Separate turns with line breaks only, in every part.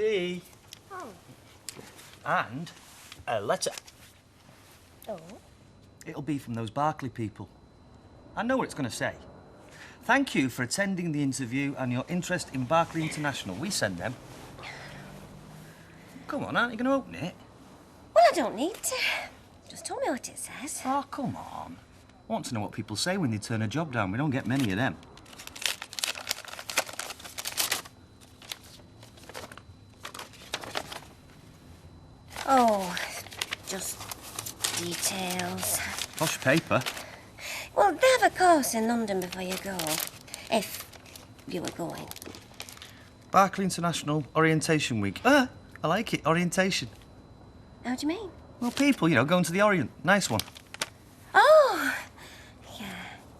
Tea.
Oh.
And a letter.
Oh?
It'll be from those Barclay people. I know what it's going to say. Thank you for attending the interview and your interest in Barclay International. We send them. Come on, aren't you going to open it?
Well, I don't need to. Just tell me what it says.
Oh, come on. I want to know what people say when they turn a job down. We don't get many of them.
Oh, just details.
Posh paper.
Well, they have a course in London before you go. If you were going.
Barclay International Orientation Week. I like it, orientation.
How do you mean?
Well, people, you know, going to the Orient. Nice one.
Oh, yeah.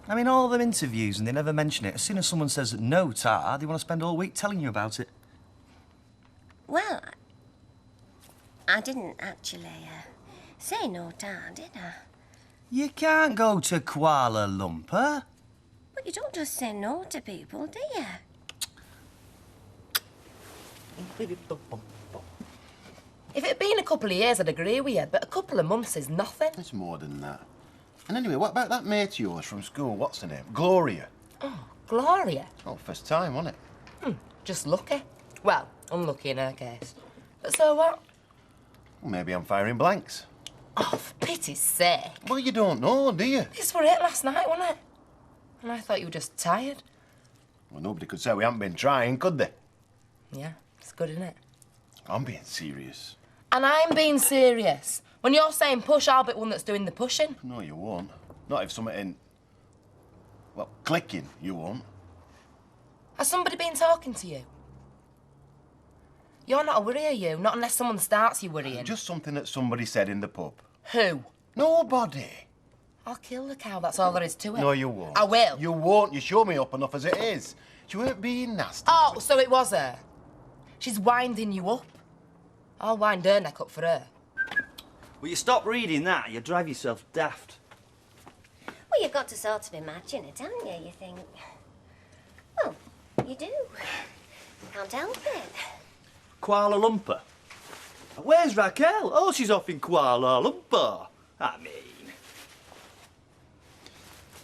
I mean, all them interviews and they never mention it. As soon as someone says no, Tar, they want to spend all week telling you about it.
Well, I didn't actually say no, Dad, did I?
You can't go to Kuala Lumpur.
But you don't just say no to people, do you?
If it had been a couple of years, I'd agree with you, but a couple of months is nothing.
It's more than that. And anyway, what about that mate of yours from school? What's her name? Gloria.
Oh, Gloria.
Oh, first time, wasn't it?
Just lucky. Well, unlucky in her case. But so what?
Well, maybe I'm firing blanks.
Oh, for pity's sake.
Well, you don't know, do you?
This were it last night, wasn't it? And I thought you were just tired.
Well, nobody could say we haven't been trying, could they?
Yeah, it's good, isn't it?
I'm being serious.
And I'm being serious. When you're saying push, I'll be one that's doing the pushing.
No, you won't. Not if something ain't... well, clicking, you won't.
Has somebody been talking to you? You're not a worrier, you. Not unless someone starts you worrying.
Just something that somebody said in the pub.
Who?
Nobody.
I'll kill the cow, that's all there is to it.
No, you won't.
I will.
You won't. You show me up enough as it is. She weren't being nasty.
Oh, so it was her. She's winding you up. I'll wind her neck up for her.
Will you stop reading that? You drive yourself daft.
Well, you've got to sort of imagine it, haven't you? You think... Well, you do. You can't help it.
Kuala Lumpur. Where's Raquel? Oh, she's off in Kuala Lumpur. I mean...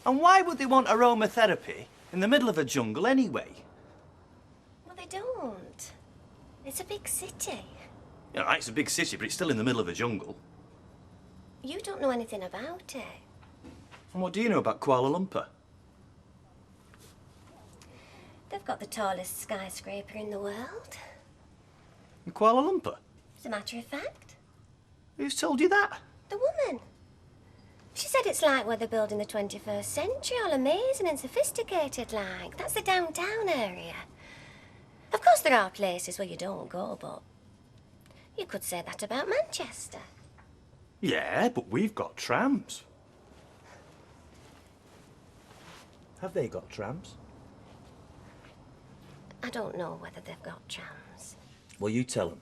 And why would they want aromatherapy in the middle of a jungle anyway?
Well, they don't. It's a big city.
You know, it's a big city, but it's still in the middle of a jungle.
You don't know anything about it.
And what do you know about Kuala Lumpur?
They've got the tallest skyscraper in the world.
In Kuala Lumpur?
As a matter of fact.
Who's told you that?
The woman. She said it's like where they're building the 21st century, all amazing and sophisticated like. That's the downtown area. Of course there are places where you don't go, but you could say that about Manchester.
Yeah, but we've got trams. Have they got trams?
I don't know whether they've got trams.
Well, you tell them.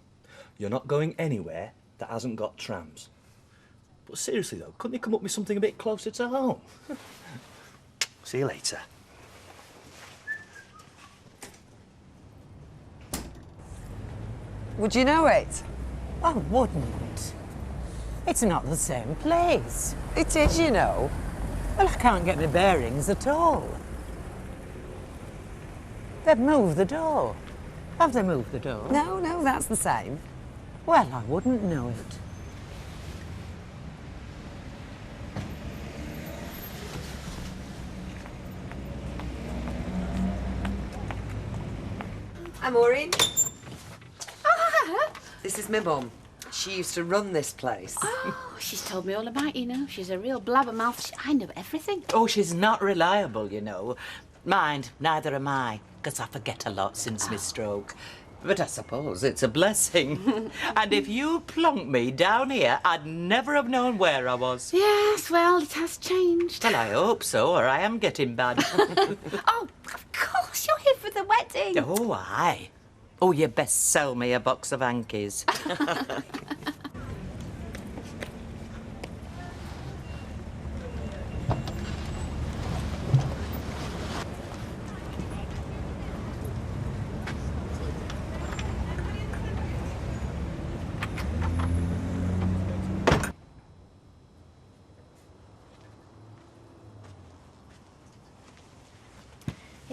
You're not going anywhere that hasn't got trams. But seriously, though, couldn't they come up with something a bit closer to home? See you later.
Would you know it? I wouldn't. It's not the same place. It is, you know. Well, I can't get my bearings at all. They've moved the door. Have they moved the door? No, no, that's the same. Well, I wouldn't know it.
Hi, Maureen. This is my mum. She used to run this place.
Oh, she's told me all about you know. She's a real blabbermouth. I know everything.
Oh, she's not reliable, you know. Mind, neither am I, because I forget a lot since my stroke. But I suppose it's a blessing. And if you plunked me down here, I'd never have known where I was.
Yes, well, it has changed.
Well, I hope so, or I am getting bad.
Oh, of course, you're here for the wedding.
Oh, aye. Oh, you best sell me a box of hankies.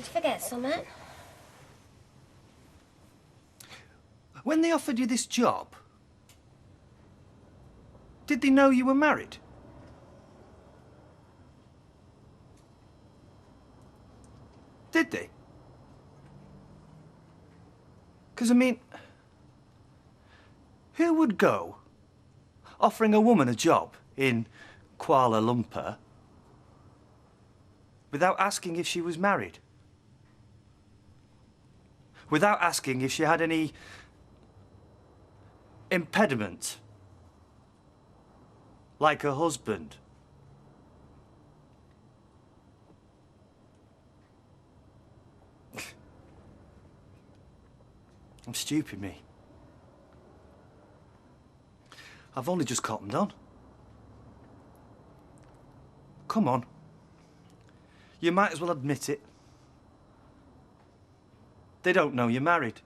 Did you forget something?
When they offered you this job, did they know you were married? Did they? Because, I mean, who would go offering a woman a job in Kuala Lumpur without asking if she was married? Without asking if she had any impediment, like her husband? I'm stupid, me. I've only just cottoned on. Come on. You might as well admit it. They don't know you're married.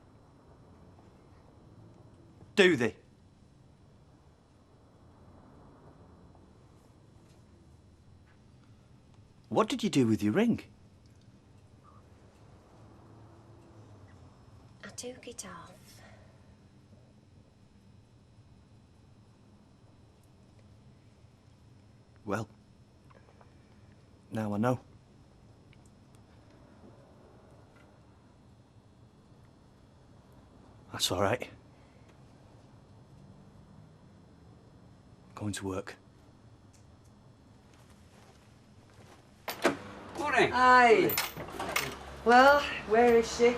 Do they? What did you do with your ring?
I took it off.
Well, now I know. That's all right. Going to work.
Morning.
Hi. Well, where is she?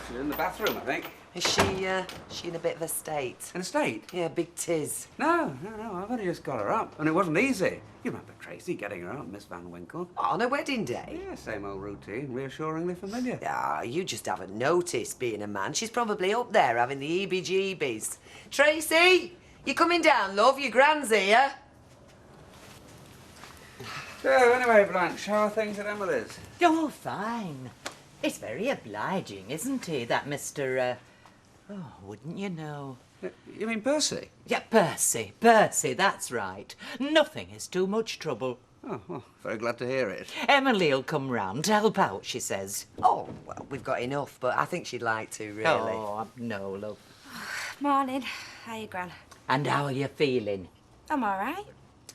She's in the bathroom, I think.
Is she in a bit of a state?
In a state?
Yeah, big tiz.
No, I've only just got her up. And it wasn't easy. You remember Tracy getting her up, Miss Van Winkle?
On her wedding day?
Yeah, same old routine, reassuringly familiar.
Ah, you just haven't noticed, being a man. She's probably up there having the heebie-jeebies. Tracy, you coming down, love? Your gran's here.
So, anyway, Blanche, how are things at Emily's?
Oh, fine. It's very obliging, isn't he, that Mr. Oh, wouldn't you know?
You mean Percy?
Yeah, Percy. Percy, that's right. Nothing is too much trouble.
Oh, well, very glad to hear it.
Emily'll come round to help out, she says.
Oh, well, we've got enough, but I think she'd like to, really.
Oh, no, love.
Morning. How you, Gran?
And how are you feeling?
I'm all right.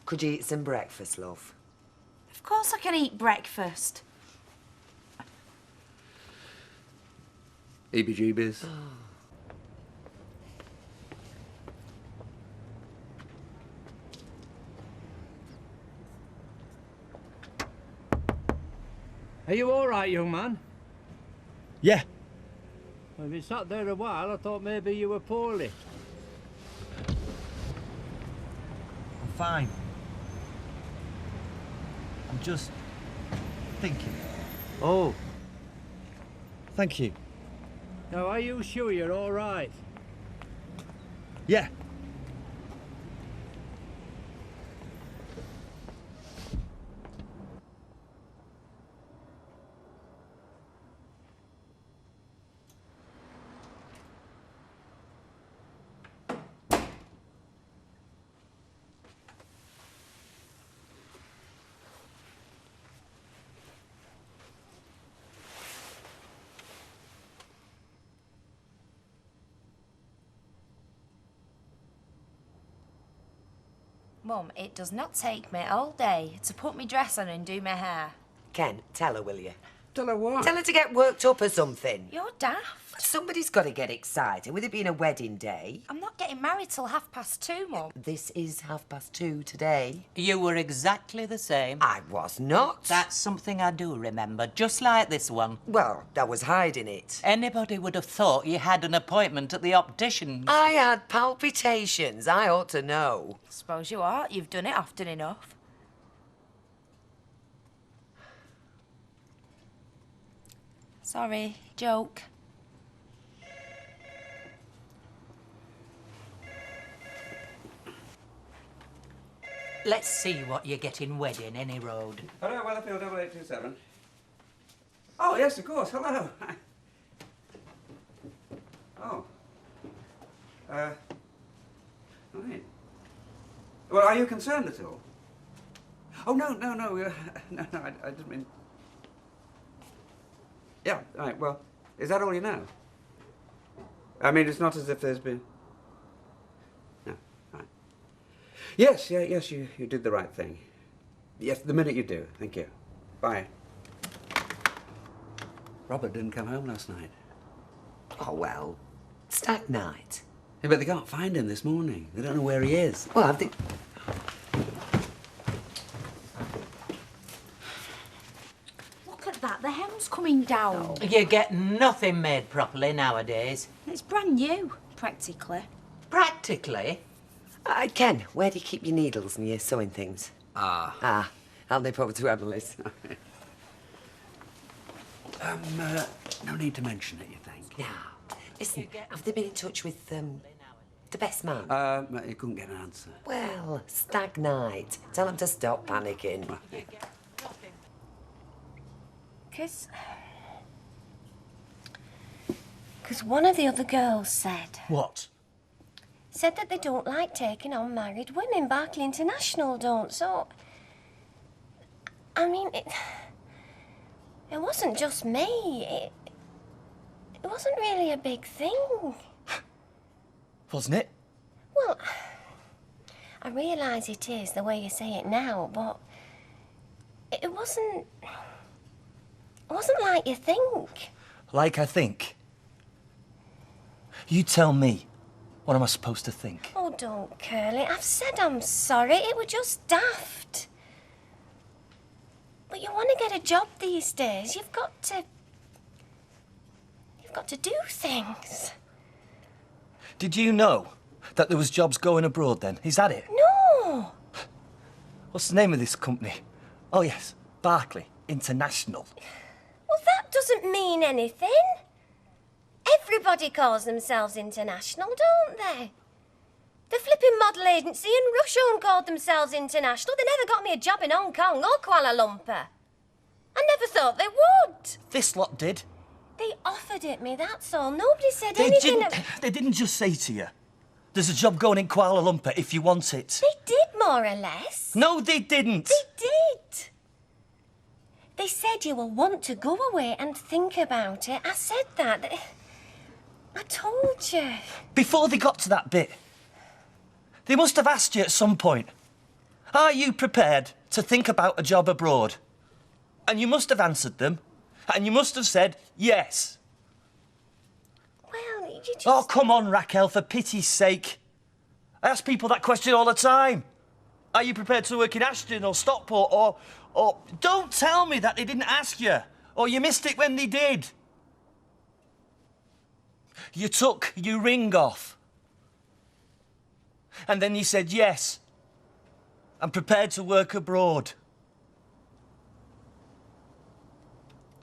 Could you eat some breakfast, love?
Of course I can eat breakfast.
EBGBs.
Are you all right, young man?
Yeah.
Well, if you sat there a while, I thought maybe you were poorly.
I'm fine. I'm just thinking. Oh. Thank you.
Now, are you sure you're all right?
Yeah.
Mum, it does not take me all day to put my dress on and do my hair.
Ken, tell her, will you?
Tell her what?
Tell her to get worked up or something.
You're daft.
Somebody's got to get excited, with it being a wedding day.
I'm not getting married till 2:30, Mum.
This is 2:30 today.
You were exactly the same.
I was not.
That's something I do remember, just like this one.
Well, I was hiding it.
Anybody would have thought you had an appointment at the optician's.
I had palpitations. I ought to know.
Suppose you are. You've done it often enough. Sorry, joke.
Let's see what you get in wedding, any road.
Hello, Weatherfield 8827. Oh, yes, of course. Hello. Oh. Right. Well, are you concerned at all? Oh, no, I didn't mean... Yeah, right, well, is that all you know? I mean, it's not as if there's been... No, right. Yes, yes, you did the right thing. Yes, the minute you do. Thank you. Bye. Robert didn't come home last night.
Oh, well, stag night.
Yeah, but they can't find him this morning. They don't know where he is.
Well, have they...
Look at that, the hem's coming down.
You get nothing made properly nowadays.
It's brand new, practically.
Practically.
Ken, where do you keep your needles and your sewing things?
Ah.
Aren't they proper to Emily's?
No need to mention it, you think?
Yeah. Listen, have they been in touch with, the best man?
You couldn't get an answer.
Well, stag night. Tell him to stop panicking.
Because one of the other girls said...
What?
Said that they don't like taking on married women. Barclay International don't, so... I mean, it wasn't just me. It wasn't really a big thing.
Wasn't it?
Well, I realise it is, the way you say it now, but... It wasn't like you think.
Like I think? You tell me. What am I supposed to think?
Oh, don't, Curly. I've said I'm sorry. It was just daft. But you want to get a job these days. You've got to do things.
Did you know that there was jobs going abroad then? Is that it?
No.
What's the name of this company? Oh, yes. Barclay International.
Well, that doesn't mean anything. Everybody calls themselves international, don't they? The flipping model agency in Russia called themselves international. They never got me a job in Hong Kong or Kuala Lumpur. I never thought they would.
This lot did.
They offered it me, that's all. Nobody said anything.
They didn't just say to you, there's a job going in Kuala Lumpur if you want it.
They did, more or less.
No, they didn't.
They did. They said you will want to go away and think about it. I said that. I told you.
Before they got to that bit, they must have asked you at some point, are you prepared to think about a job abroad? And you must have answered them, and you must have said yes.
Well, you just...
Oh, come on, Raquel, for pity's sake. I ask people that question all the time. Are you prepared to work in Ashton or Stockport or... Don't tell me that they didn't ask you, or you missed it when they did. You took your ring off. And then you said yes. I'm prepared to work abroad.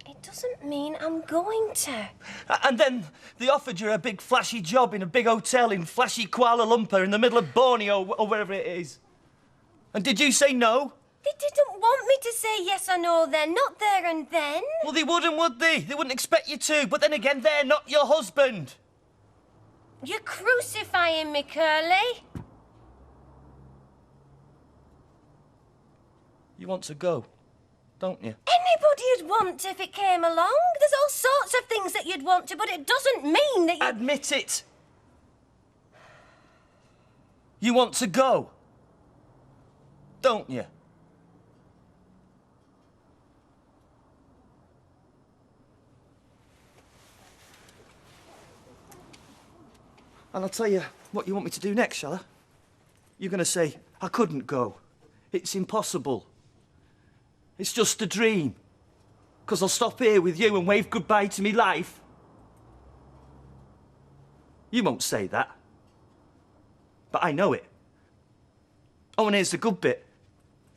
It doesn't mean I'm going to.
And then they offered you a big flashy job in a big hotel in flashy Kuala Lumpur in the middle of Borneo or wherever it is. And did you say no?
They didn't want me to say yes or no then, not there and then.
Well, they wouldn't, would they? They wouldn't expect you to, but then again, they're not your husband.
You're crucifying me, Curly.
You want to go, don't you?
Anybody'd want to if it came along. There's all sorts of things that you'd want to, but it doesn't mean that you...
Admit it. You want to go, don't you? And I'll tell you what you want me to do next, shall I? You're going to say, I couldn't go. It's impossible. It's just a dream. 'Cause I'll stop here with you and wave goodbye to me life. You won't say that. But I know it. Oh, and here's the good bit.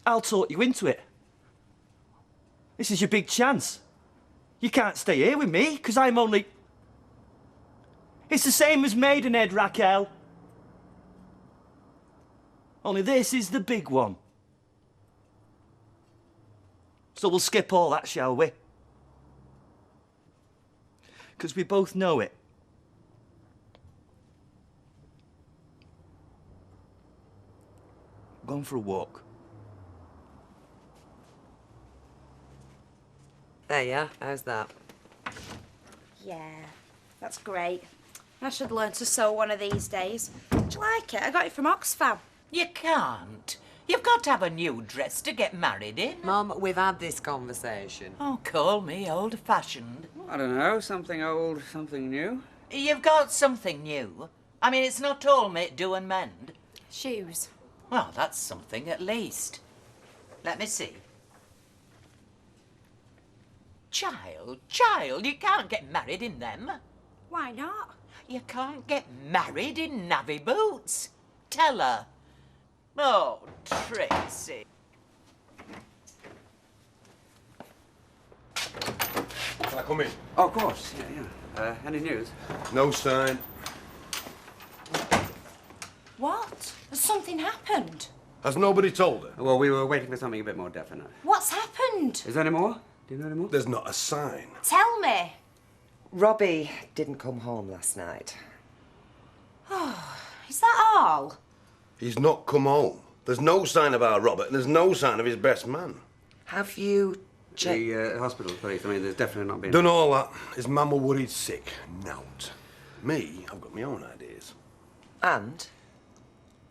I'll talk you into it. This is your big chance. You can't stay here with me, 'cause I'm only... It's the same as Maidenhead, Raquel. Only this is the big one. So we'll skip all that, shall we? 'Cause we both know it. Going for a walk.
There you are. How's that?
Yeah, that's great. I should learn to sew one of these days. Do you like it? I got it from Oxfam.
You can't. You've got to have a new dress to get married in.
Mum, we've had this conversation.
Oh, call me old-fashioned.
I don't know, something old, something new.
You've got something new. I mean, it's not all make do and mend.
Shoes.
Well, that's something at least. Let me see. Child, you can't get married in them.
Why not?
You can't get married in navvy boots. Tell her. Oh, Tracy.
Can I come in?
Oh, of course, yeah. Any news?
No sign.
What? Has something happened?
Has nobody told her?
Well, we were waiting for something a bit more definite.
What's happened?
Is there any more? Do you know any more?
There's not a sign.
Tell me.
Robbie didn't come home last night.
Oh, is that all?
He's not come home. There's no sign of our Robert, and there's no sign of his best man.
Have you checked?
The hospital police, I mean, there's definitely not been...
Done all that. His mum were worried sick. Nout. Me, I've got my own ideas.
And?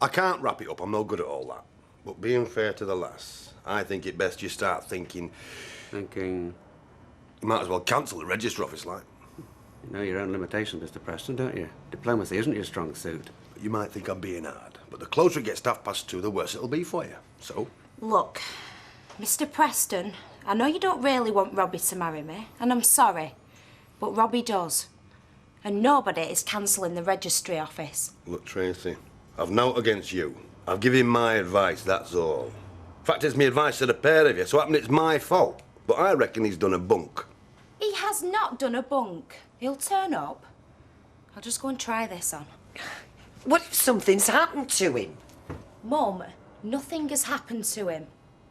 I can't wrap it up. I'm no good at all that. But being fair to the lass, I think it best you start thinking...
Thinking?
You might as well cancel the register office, like.
You know your own limitations, Mr. Preston, don't you? Diplomacy isn't your strong suit.
You might think I'm being hard, but the closer it gets to 2:30, the worse it'll be for you. So?
Look, Mr. Preston, I know you don't really want Robbie to marry me, and I'm sorry, but Robbie does. And nobody is cancelling the registry office.
Look, Tracy, I've naught against you. I've given him my advice, that's all. In fact, it's my advice to the pair of you, so happen it's my fault. But I reckon he's done a bunk.
He has not done a bunk. He'll turn up. I'll just go and try this on.
What if something's happened to him?
Mum, nothing has happened to him.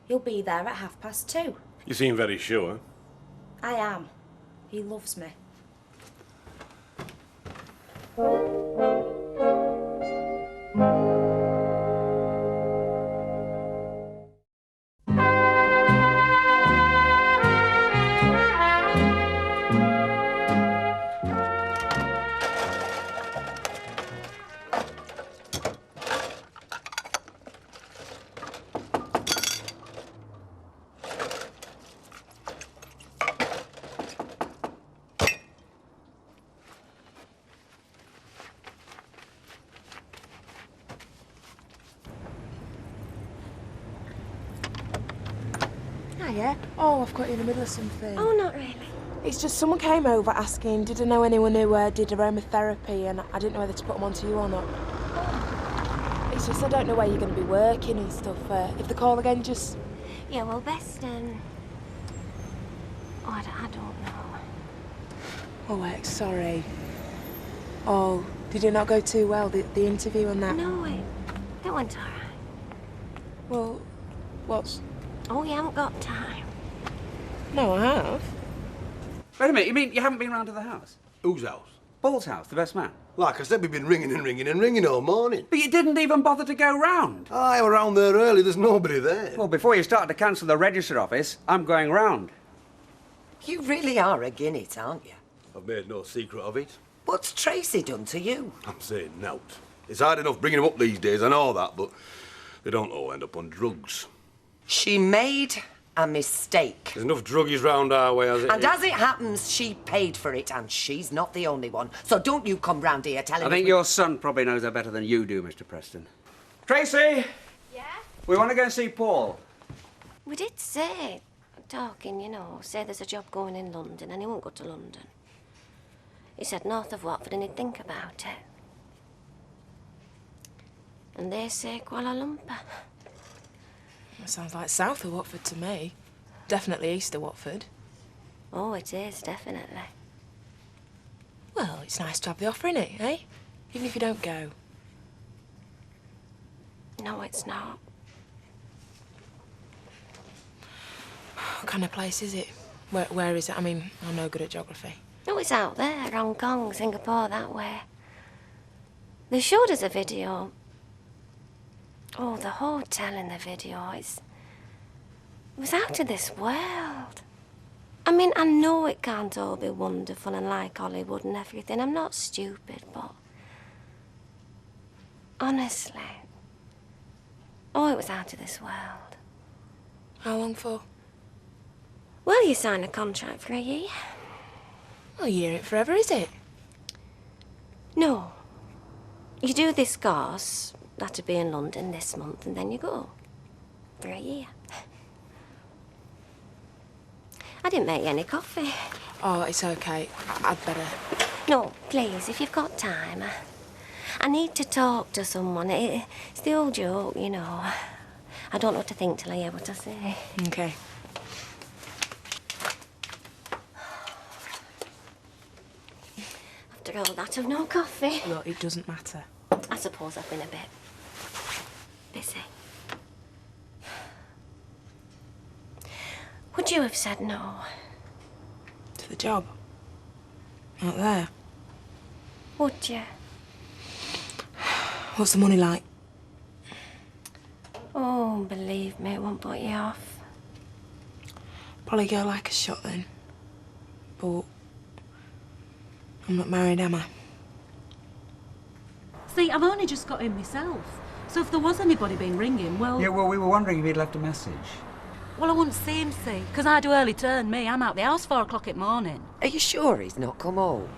He'll be there at 2:30.
You seem very sure.
I am. He loves me.
Hiya. Oh, I've got you in the middle of something.
Oh, not really.
It's just someone came over asking, did I know anyone who did aromatherapy, and I didn't know whether to put them onto you or not. It's just I don't know where you're going to be working and stuff. If they call again, just...
Yeah, well, best, oh, I don't know.
Oh, sorry. Oh, did it not go too well, the interview and that?
No, it went all right.
Well, what's...
Oh, you haven't got time.
No, I have.
Wait a minute, you mean you haven't been round to the house?
Whose house?
Paul's house, the best man.
Like I said, we've been ringing and ringing and ringing all morning.
But you didn't even bother to go round.
I were round there early, there's nobody there.
Well, before you start to cancel the register office, I'm going round.
You really are a guinea, aren't you?
I've made no secret of it.
What's Tracy done to you?
I'm saying nout. It's hard enough bringing them up these days, I know that, but they don't all end up on drugs.
She made a mistake.
There's enough druggies round our way as it
And
is.
as it happens, she paid for it, and she's not the only one. So don't you come round here telling
I
me...
think your son probably knows her better than you do, Mr. Preston. Tracy!
Yeah?
We want to go and see Paul.
We did say, talking, say there's a job going in London and he won't go to London. He said north of Watford and he'd think about it. And they say Kuala Lumpur.
That sounds like south of Watford to me. Definitely east of Watford.
Oh, it is, definitely.
Well, it's nice to have the offer, innit, eh? Even if you don't go.
No, it's not.
What kind of place is it? Where is it? I mean, I'm no good at geography.
No, it's out there, Hong Kong, Singapore, that way. They showed us a video. Oh, the hotel in the video, it was out of this world. I mean, I know it can't all be wonderful and like Hollywood and everything. I'm not stupid, but... honestly... oh, it was out of this world.
How long for?
Well, you sign a contract for a year.
Well, a year ain't forever, is it?
No. You do this course, that'll be in London this month, and then you go. For a year. I didn't make you any coffee.
Oh, it's okay. I'd better...
No, please, if you've got time. I need to talk to someone. It's the old joke, you know. I don't know what to think till I hear what I say.
Okay.
After all that, I've no coffee.
Look, it doesn't matter.
I suppose I've been a bit... busy. Would you have said no?
To the job? Out there?
Would you?
What's the money like?
Oh, believe me, it won't put you off.
Probably go like a shot then. But... I'm not married, am I?
See, I've only just got in myself. So if there was anybody been ringing, well...
Yeah, well, we were wondering if he'd left a message.
Well, I wouldn't see him, see, because I do early turn, me. I'm out the house 4 o'clock in the morning.
Are you sure he's not come home?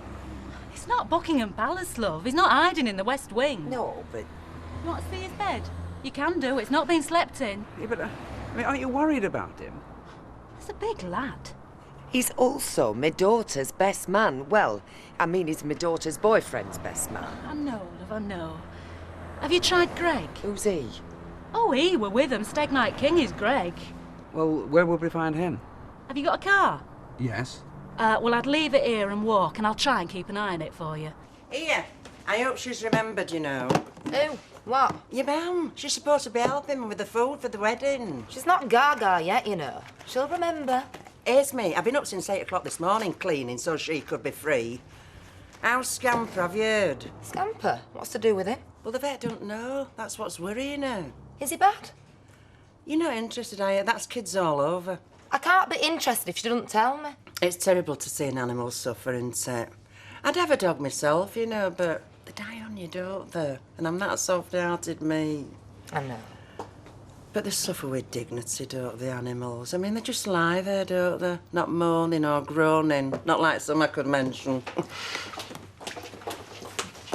It's not Buckingham Palace, love. He's not hiding in the West Wing.
No, but...
You want to see his bed? You can do. It's not been slept in.
Yeah, but, I mean, aren't you worried about him?
He's a big lad.
He's also my daughter's best man. Well, I mean, he's my daughter's boyfriend's best man.
I know, love, I know. Have you tried Greg?
Who's he?
Oh, he were with him. Steg Night King is Greg.
Well, where would we find him?
Have you got a car?
Yes.
Well, I'd leave it here and walk, and I'll try and keep an eye on it for you.
Here, I hope she's remembered, you know.
Who? What?
Your mum. She's supposed to be helping with the food for the wedding.
She's not gaga yet, you know. She'll remember.
Here's me. I've been up since 8 o'clock this morning cleaning so she could be free. How's Scamper, have you heard?
Scamper? What's to do with it?
Well, the vet don't know. That's what's worrying her.
Is he bad?
You're not interested, are you? That's kids all over.
I can't be interested if she doesn't tell me.
It's terrible to see an animal suffer, isn't it? I'd have a dog myself, you know, but they die on you, don't they? And I'm not soft-hearted, me.
I know.
But they suffer with dignity, don't they, animals? I mean, they just lie there, don't they? Not moaning or groaning. Not like some I could mention.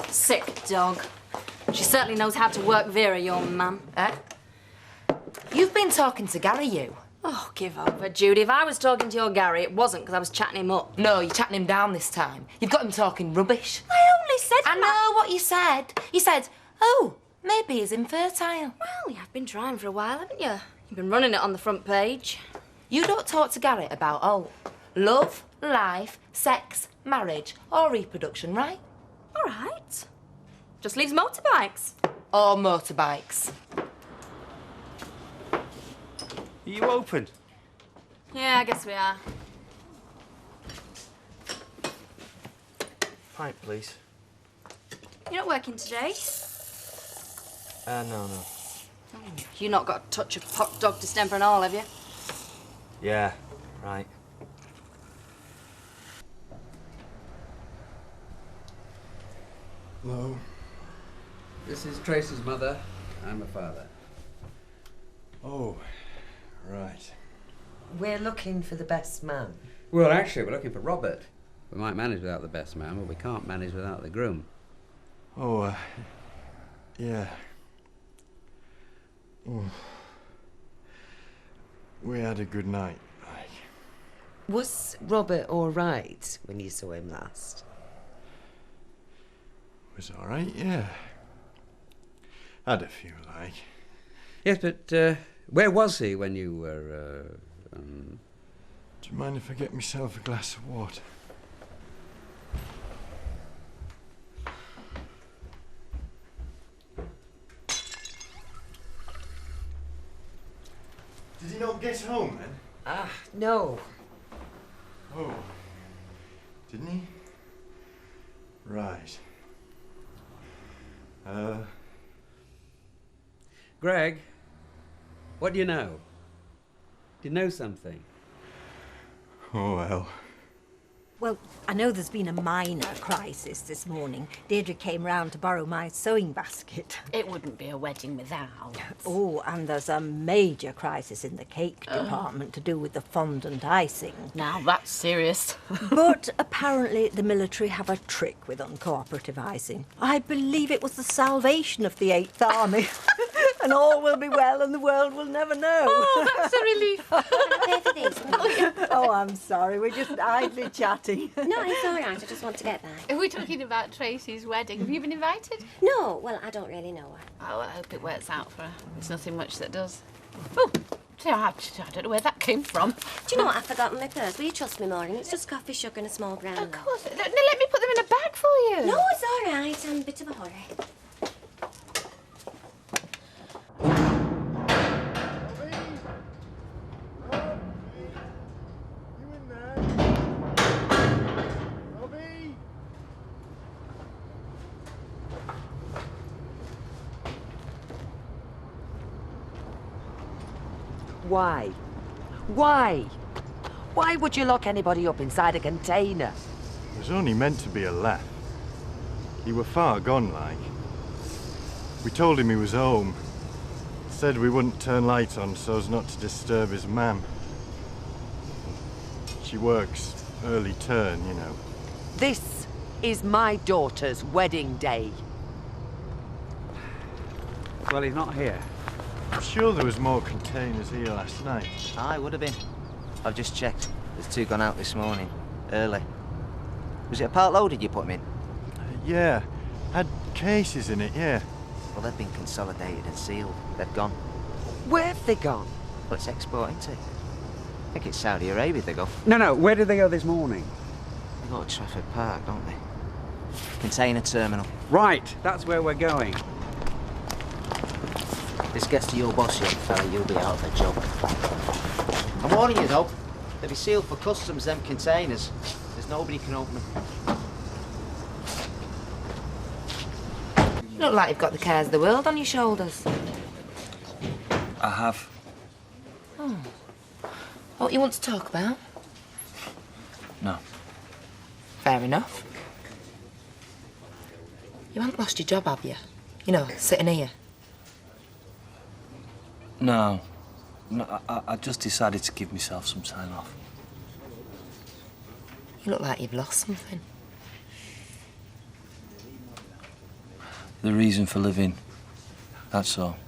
Sick dog. She certainly knows how to work Vera, your mum.
Eh? You've been talking to Gary, you.
Oh, give over, Judy. If I was talking to your Gary, it wasn't because I was chatting him up.
No, you're chatting him down this time. You've got him talking rubbish.
I only said...
I know what you said. You said, oh, maybe he's infertile.
Well, you have been trying for a while, haven't you? You've been running it on the front page.
You don't talk to Gary about, love, life, sex, marriage, or reproduction, right?
All right. Just leaves motorbikes.
Or motorbikes.
Are you open?
Yeah, I guess we are.
Pint, please.
You're not working today?
No.
You not got a touch of hot dog distemper and all, have you?
Yeah, right.
Hello. This is Tracy's mother. I'm her father.
Oh, right.
We're looking for the best man.
Well, actually, we're looking for Robert. We might manage without the best man, but we can't manage without the groom.
Oh, yeah. Oh. We had a good night, like.
Was Robert all right when you saw him last?
Was all right, yeah. Had a few, like.
Yes, but where was he when you were,
Do you mind if I get myself a glass of water? Did he not get home, then?
Ah, no.
Oh. Didn't he? Right.
Greg, what do you know? Do you know something?
Oh, well.
Well, I know there's been a minor crisis this morning. Deirdre came round to borrow my sewing basket.
It wouldn't be a wedding without.
Oh, and there's a major crisis in the cake department to do with the fondant icing.
Now that's serious.
But apparently the military have a trick with uncooperative icing. I believe it was the salvation of the 8th Army. And all will be well and the world will never know.
Oh, that's a relief.
Can I pay for these, please?
Oh, I'm sorry. We're just idly chatting.
No, it's all right. I just want to get back.
Are we talking about Tracy's wedding? Have you been invited?
No, well, I don't really know her.
Oh, well, I hope it works out for her. There's nothing much that does. Oh, I don't know where that came from.
Do you know what? I've forgotten my purse. Will you trust me, Maureen? It's just coffee, sugar and a small ground.
Of course. Let me put them in a bag for you.
No, it's all right. I'm in a bit of a hurry.
Why? Why? Why would you lock anybody up inside a container?
It was only meant to be a laugh. He were far gone, like. We told him he was home. Said we wouldn't turn light on so as not to disturb his mam. She works early turn, you know.
This is my daughter's wedding day.
Well, he's not here.
I'm sure there was more containers here last night.
Aye, would have been. I've just checked. There's 2 gone out this morning, early. Was it a part loaded you put them in?
Yeah, had cases in it, yeah.
Well, they've been consolidated and sealed. They've gone.
Where have they gone?
Well, it's exporting to. I think it's Saudi Arabia they go.
No, where did they go this morning?
They go to Trafford Park, don't they? Container terminal.
Right, that's where we're going.
This gets to your boss, young fella, you'll be out of a job. I'm warning you, though. They'll be sealed for customs, them containers. There's nobody can open them.
You look like you've got the cares of the world on your shoulders.
I have.
Oh. What you want to talk about?
No.
Fair enough. You haven't lost your job, have you? You know, sitting here.
No. I just decided to give myself some time off.
You look like you've lost something.
The reason for living, that's all.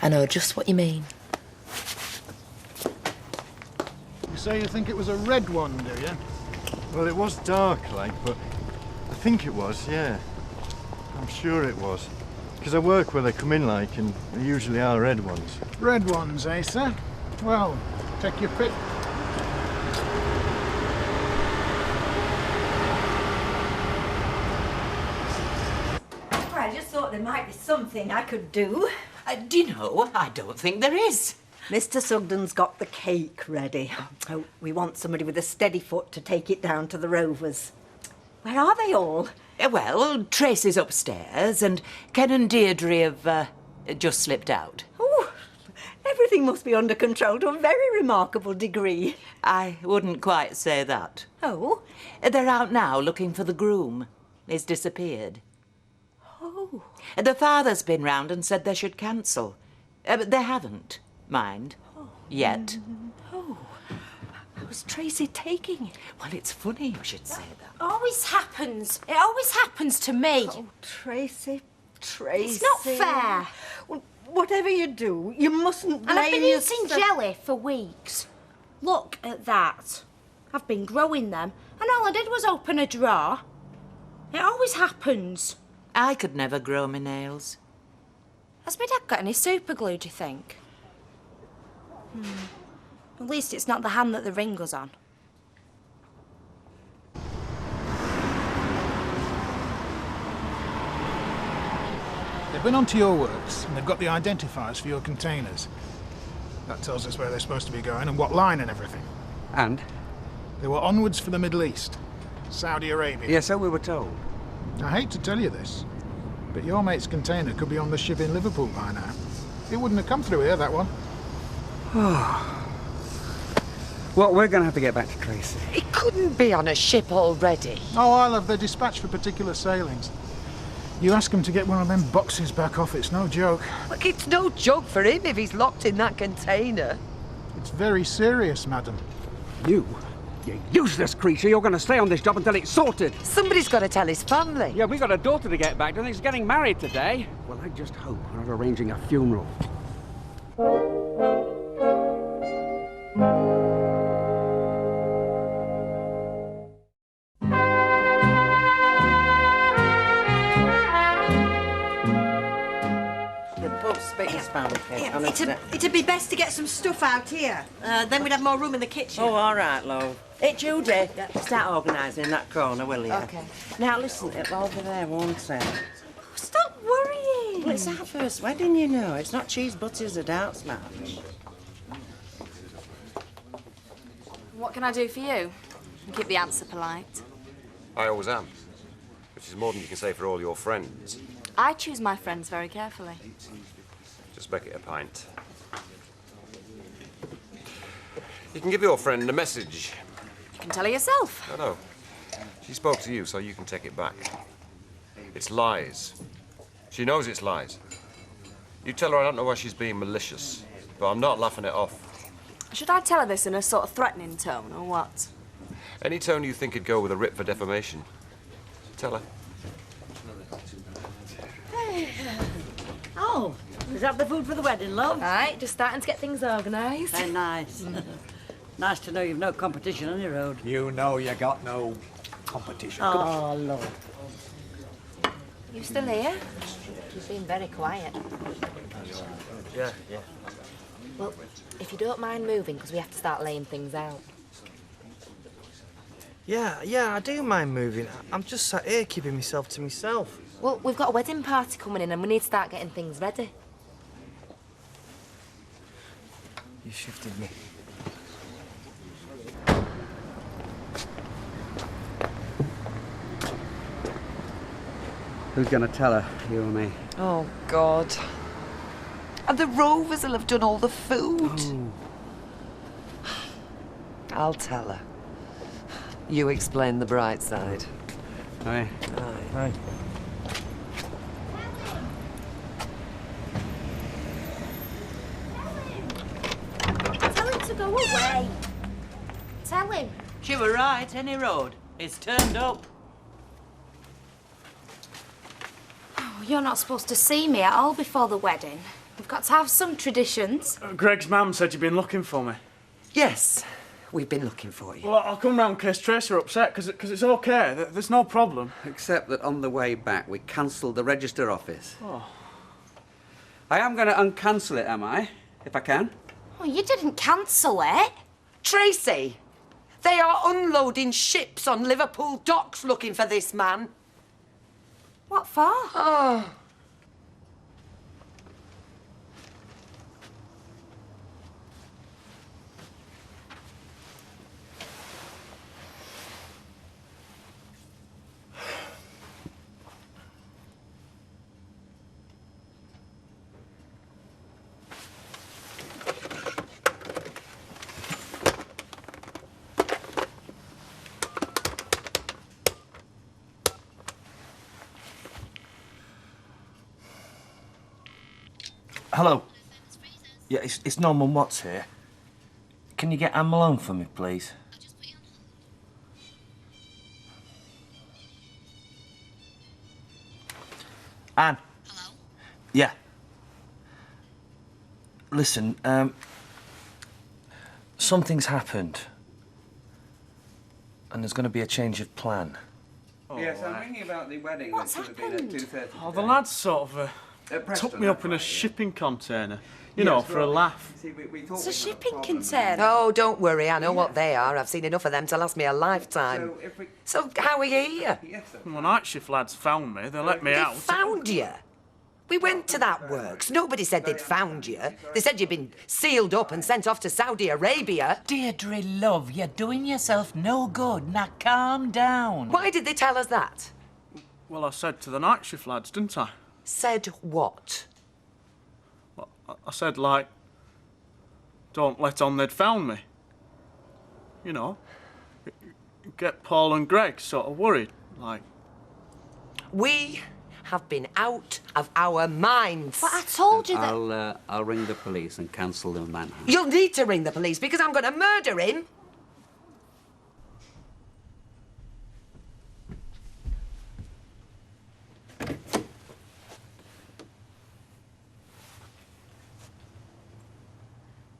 I know just what you mean.
You say you think it was a red one, do you?
Well, it was dark, like, but I think it was, yeah. I'm sure it was. Because I work where they come in, like, and there usually are red ones.
Red ones, eh, sir? Well, take your pick.
I just thought there might be something I could do.
Do you know, I don't think there is.
Mr. Sugden's got the cake ready. Oh, we want somebody with a steady foot to take it down to the Rovers. Where are they all?
Well, Tracy's upstairs, and Ken and Deirdre have just slipped out.
Oh, everything must be under control to a very remarkable degree.
I wouldn't quite say that.
Oh?
They're out now looking for the groom. He's disappeared.
Oh.
The father's been round and said they should cancel. But they haven't, mind. Yet.
Oh. How's Tracy taking it?
Well, it's funny you should say that.
Always happens. It always happens to me.
Oh, Tracy.
It's not fair.
Well, whatever you do, you mustn't blame
And I've been
yourself.
eating jelly for weeks. Look at that. I've been growing them, and all I did was open a drawer. It always happens.
I could never grow my nails.
Has my dad got any super glue, do you think? At least it's not the hand that the ring goes on.
They've been onto your works, and they've got the identifiers for your containers. That tells us where they're supposed to be going and what line and everything.
And?
They were onwards for the Middle East. Saudi Arabia.
Yeah, so we were told.
I hate to tell you this, but your mate's container could be on the ship in Liverpool by now. It wouldn't have come through here, that one.
Well, we're going to have to get back to Tracy.
He couldn't be on a ship already.
Oh, I'll have the dispatch for particular sailings. You ask him to get one of them boxes back off, it's no joke.
Look, it's no joke for him if he's locked in that container.
It's very serious, madam.
You useless creature, you're going to stay on this job until it's sorted.
Somebody's got to tell his family.
Yeah, we got a daughter to get back to, and he's getting married today. Well, I just hope we're not arranging a funeral.
It'd be best to get some stuff out here. Then we'd have more room in the kitchen.
Oh, all right, love. Hey, Judy, start organising that corner, will you?
OK.
Now, listen, it'll all be there, won't it?
Stop worrying.
Well, it's our first wedding, you know. It's not cheese butters or darts match.
What can I do for you? Keep the answer polite.
I always am, which is more than you can say for all your friends.
I choose my friends very carefully.
Just make it a pint. You can give your friend a message.
You can tell her yourself.
No. She spoke to you, so you can take it back. It's lies. She knows it's lies. You tell her I don't know why she's being malicious, but I'm not laughing it off.
Should I tell her this in a sort of threatening tone, or what?
Any tone you think would go with a writ for defamation. Tell her.
Oh, is that the food for the wedding, love?
Aye, just starting to get things organised.
Very nice. Nice to know you've no competition on your road.
You know you got no competition.
Oh, Lord.
You still here? You've been very quiet.
Yeah.
Well, if you don't mind moving, because we have to start laying things out.
Yeah, I do mind moving. I'm just sat here keeping myself to myself.
Well, we've got a wedding party coming in and we need to start getting things ready.
You shifted me.
Who's going to tell her, you or me?
Oh, God. And the Rovers will have done all the food.
Oh.
I'll tell her. You explain the bright side.
Aye.
Aye.
Tell him to go away. Tell him.
She were right, any road. It's turned up.
Oh, you're not supposed to see me at all before the wedding. We've got to have some traditions.
Greg's mum said you'd been looking for me.
Yes, we've been looking for you.
Well, I'll come round in case Tracer upset, because it's OK. There's no problem.
Except that on the way back, we cancelled the register office.
Oh.
I am going to uncancel it, am I? If I can.
Oh, you didn't cancel it.
Tracy, they are unloading ships on Liverpool docks looking for this man.
What for?
Oh.
Hello. Yeah, it's Norman Watts here. Can you get Anne Malone for me, please? Anne. Hello? Yeah. Listen, something's happened. And there's going to be a change of plan.
Yes, I'm ringing about the wedding.
What's
that should have been at 2:30.
Oh, the lads sort of took me up in a shipping container, you know, for a laugh.
See, we thought
It's a shipping container.
Oh, don't worry, I know what they are. I've seen enough of them to last me a lifetime. So how are you here?
Well, night shift lads found me. They let me
They
out.
found you? We went to that works. Nobody said they'd found you. They said you'd been sealed up and sent off to Saudi Arabia.
Deirdre, love, you're doing yourself no good. Now calm down.
Why did they tell us that?
Well, I said to the night shift lads, didn't I?
Said what?
Well, I said, like, don't let on they'd found me. you know, get Paul and Greg sort of worried, like.
We have been out of our minds.
But I told you that...
I'll ring the police and cancel the manhunt.
You'll need to ring the police because I'm going to murder him.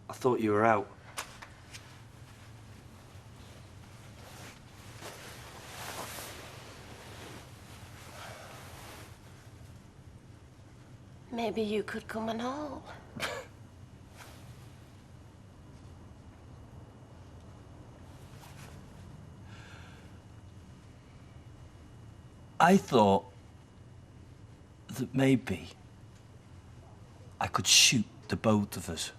I thought you were out.
Maybe you could come and all.
I thought that maybe I could shoot the both of us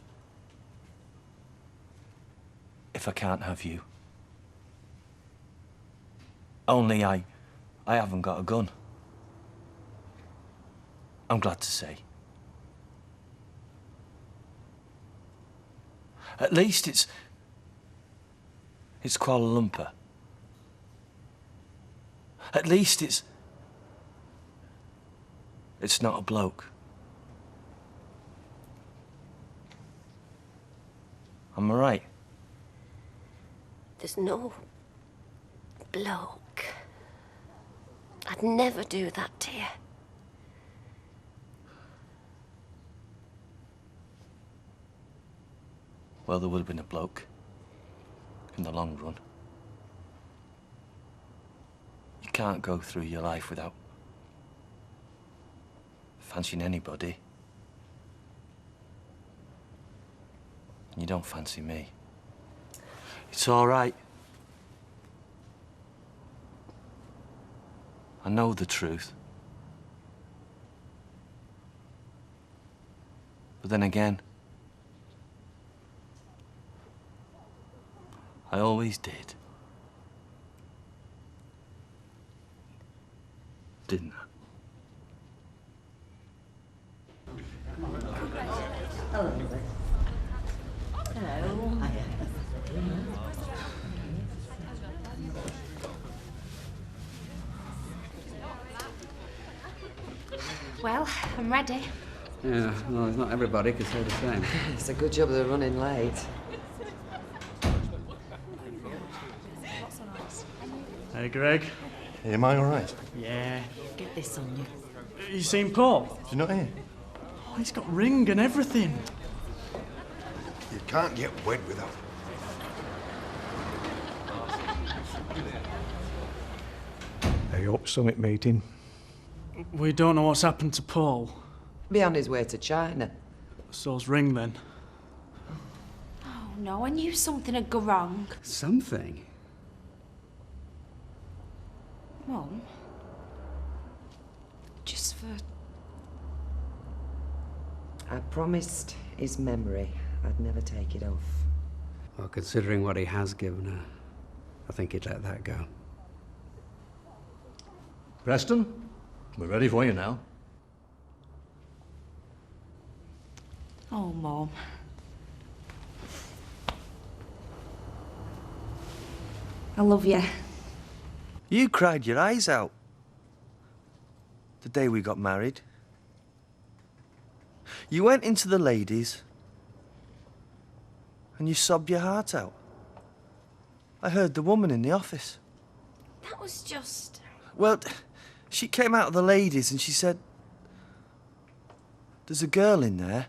if I can't have you. Only I haven't got a gun. I'm glad to say. At least it's Kuala Lumpur. At least it's not a bloke. Am I right?
There's no bloke. I'd never do that to you.
Well, there would have been a bloke in the long run. You can't go through your life without fancying anybody. And you don't fancy me. It's all right. I know the truth. But then again, I always did. Didn't I?
Hello. Hello. Well, I'm ready.
Yeah, well, it's not everybody can say the same.
It's a good job they're running late.
Hey, Greg.
Hey, am I all right?
Yeah.
Get this on you.
You seen Paul?
He's not here.
Oh, he's got ring and everything.
You can't get wed without.
I hope summit meeting.
We don't know what's happened to Paul.
Be on his way to China.
So's Ring, then.
Oh, no, I knew something had gone wrong.
Something?
Mum? Just for...
I promised his memory I'd never take it off.
Well, considering what he has given her, I think he'd let that go.
Preston, we're ready for you now.
Oh, Mum. I love you.
You cried your eyes out the day we got married. You went into the ladies and you sobbed your heart out. I heard the woman in the office.
That was just...
Well, she came out of the ladies and she said, "There's a girl in there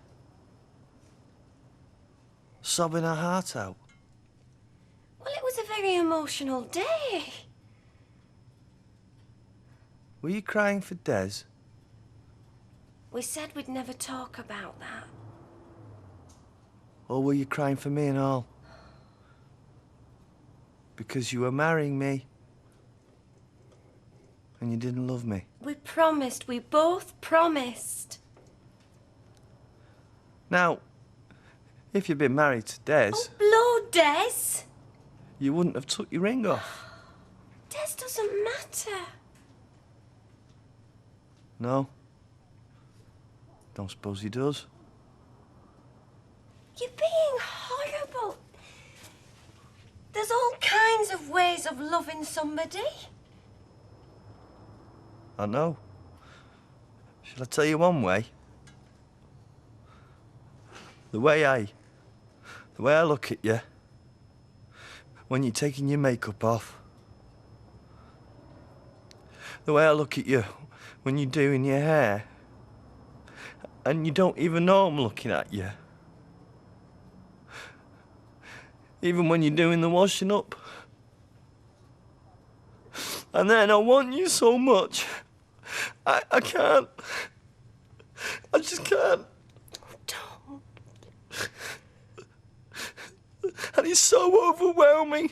sobbing her heart out."
Well, it was a very emotional day.
Were you crying for Des?
We said we'd never talk about that.
Or were you crying for me and all? Because you were marrying me and you didn't love me.
We promised. We both promised.
Now, if you'd been married to Des,
Oh, blow Des.
you wouldn't have took your ring off.
Des doesn't matter.
No? Don't suppose he does.
You're being horrible. There's all kinds of ways of loving somebody.
I know. Shall I tell you one way? The way I look at you when you're taking your makeup off. The way I look at you when you're doing your hair. And you don't even know I'm looking at you. Even when you're doing the washing up. And then I want you so much. I can't. I just can't.
Don't.
And it's so overwhelming.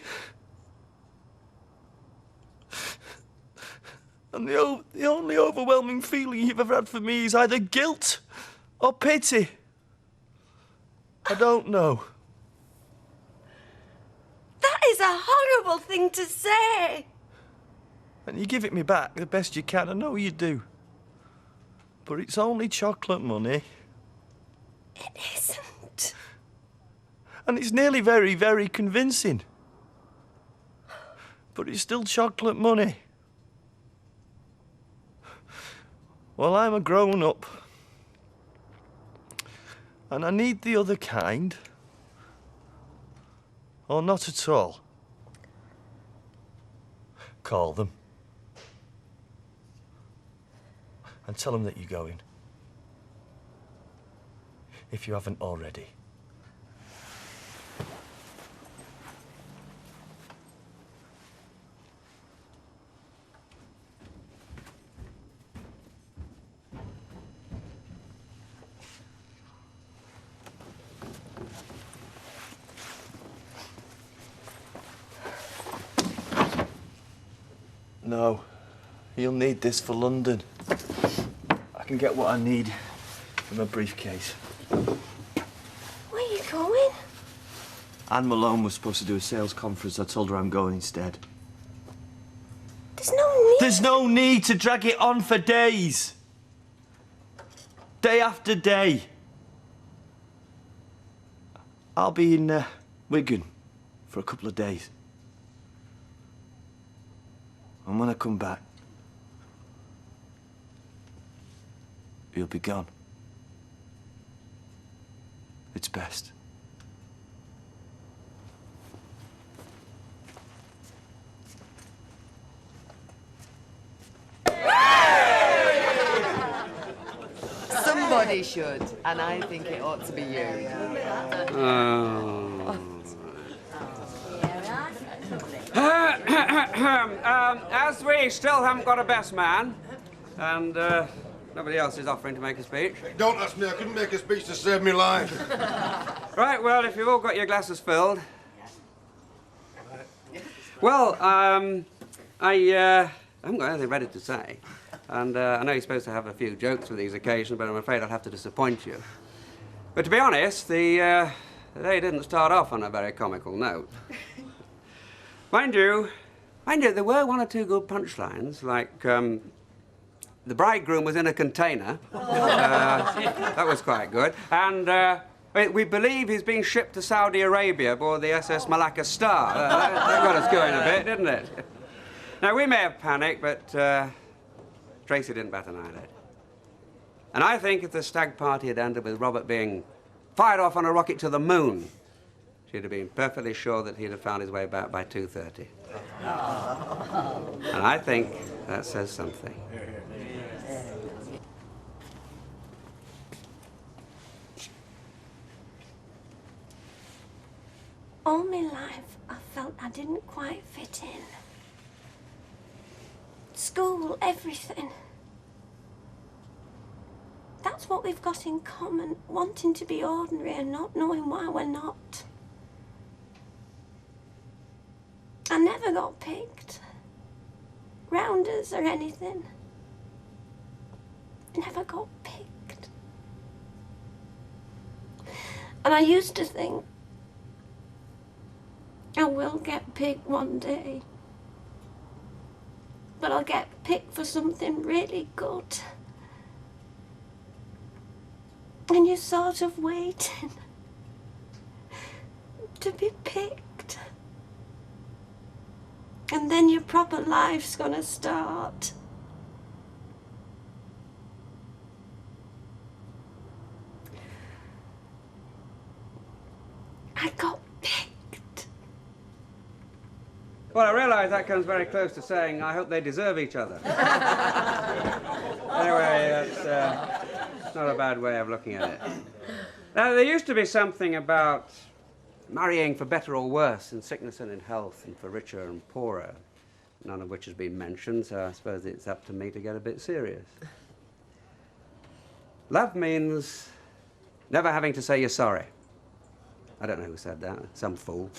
And the only overwhelming feeling you've ever had for me is either guilt or pity. I don't know.
That is a horrible thing to say.
And you give it me back the best you can, I know you do. But it's only chocolate money.
It isn't.
And it's nearly very, very convincing. But it's still chocolate money. Well, I'm a grown-up. And I need the other kind. Or not at all. Call them. And tell them that you're going. If you haven't already. No, you'll need this for London. I can get what I need from a briefcase.
Where are you going?
Anne Malone was supposed to do a sales conference. I told her I'm going instead.
There's no need.
There's no need to drag it on for days. Day after day. I'll be in Wigan for a couple of days. And when I come back, you'll be gone. It's best.
Somebody should, and I think it ought to be you.
As we still haven't got a best man, and nobody else is offering to make a speech.
Don't ask me, I couldn't make a speech to save me life.
Right, well, if you've all got your glasses filled. Well, I haven't got anything ready to say. And I know you're supposed to have a few jokes for these occasions, but I'm afraid I'll have to disappoint you. But to be honest, the day didn't start off on a very comical note. Mind you, there were one or two good punchlines, like the bridegroom was in a container. That was quite good. And we believe he's being shipped to Saudi Arabia aboard the SS Malacca Star. That got us going a bit, didn't it? Now, we may have panicked, but Tracy didn't bat an eyelid. And I think if the stag party had ended with Robert being fired off on a rocket to the moon, she'd have been perfectly sure that he'd have found his way back by 2:30. And I think that says something.
All my life, I felt I didn't quite fit in. School, everything. That's what we've got in common, wanting to be ordinary and not knowing why we're not. I never got picked. Rounders or anything. I never got picked. And I used to think, I will get picked one day. But I'll get picked for something really good. And you're sort of waiting to be picked.
And then your proper life's gonna start. I got picked.
Well, I realise that comes very close to saying, I hope they deserve each other. Anyway, that's not a bad way of looking at it. Now, there used to be something about marrying for better or worse, in sickness and in health, and for richer and poorer, none of which has been mentioned, so I suppose it's up to me to get a bit serious. Love means never having to say you're sorry. I don't know who said that, some fool.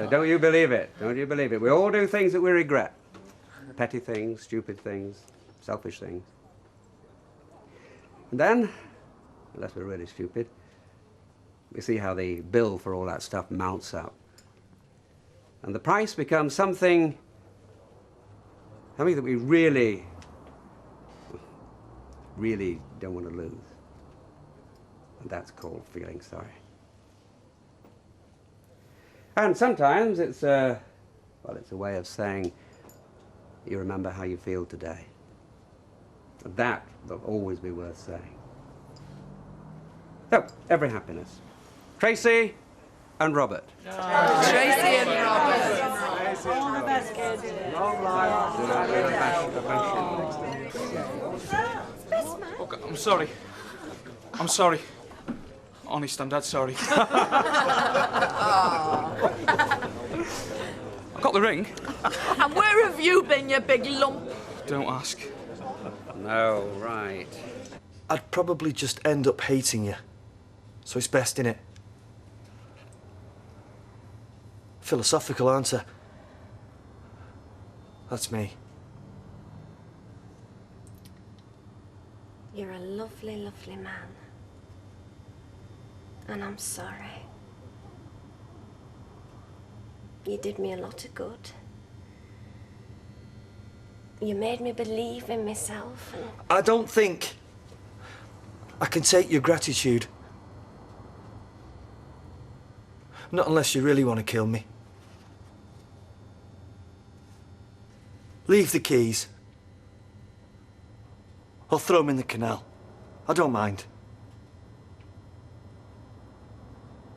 Don't you believe it, don't you believe it. We all do things that we regret. Petty things, stupid things, selfish things. And then, unless we're really stupid, we see how the bill for all that stuff mounts up. And the price becomes something that we really don't want to lose. And that's called feeling sorry. And sometimes it's it's a way of saying you remember how you feel today. And that will always be worth saying. So, every happiness. Tracy and Robert.
Tracy and Robert.
All the best, kids. Long life.
Look, I'm sorry. I'm sorry. Honest, I'm dead sorry. I got the ring.
And where have you been, you big lump?
Don't ask.
No, right.
I'd probably just end up hating you. So it's best, innit? Philosophical, aren't I? That's me.
You're a lovely, lovely man. And I'm sorry. You did me a lot of good. You made me believe in myself. And
I don't think I can take your gratitude. Not unless you really want to kill me. Leave the keys. I'll throw them in the canal. I don't mind.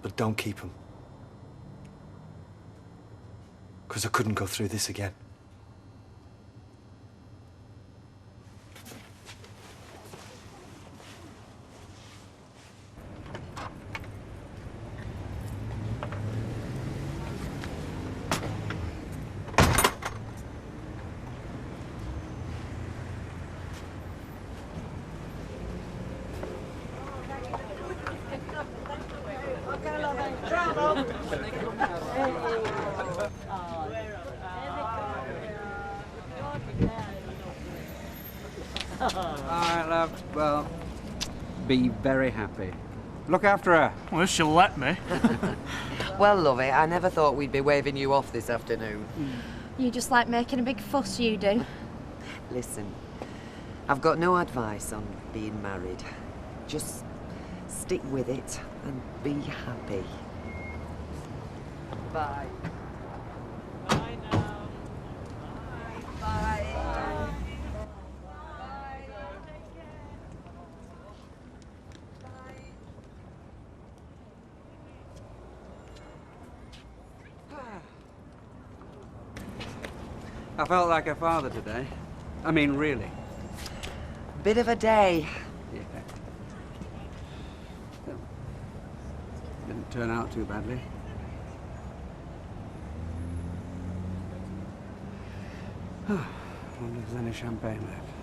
But don't keep them. Because I couldn't go through this again.
All right, love. Well, be very happy. Look after her.
Well, if she'll let me.
Well, lovey, I never thought we'd be waving you off this afternoon.
You just like making a big fuss, you do.
Listen, I've got no advice on being married. Just stick with it and be happy. Bye. Bye now. Bye.
I felt like a father today. I mean, really.
Bit of a day.
Yeah. Didn't turn out too badly. I wonder if there's any champagne left.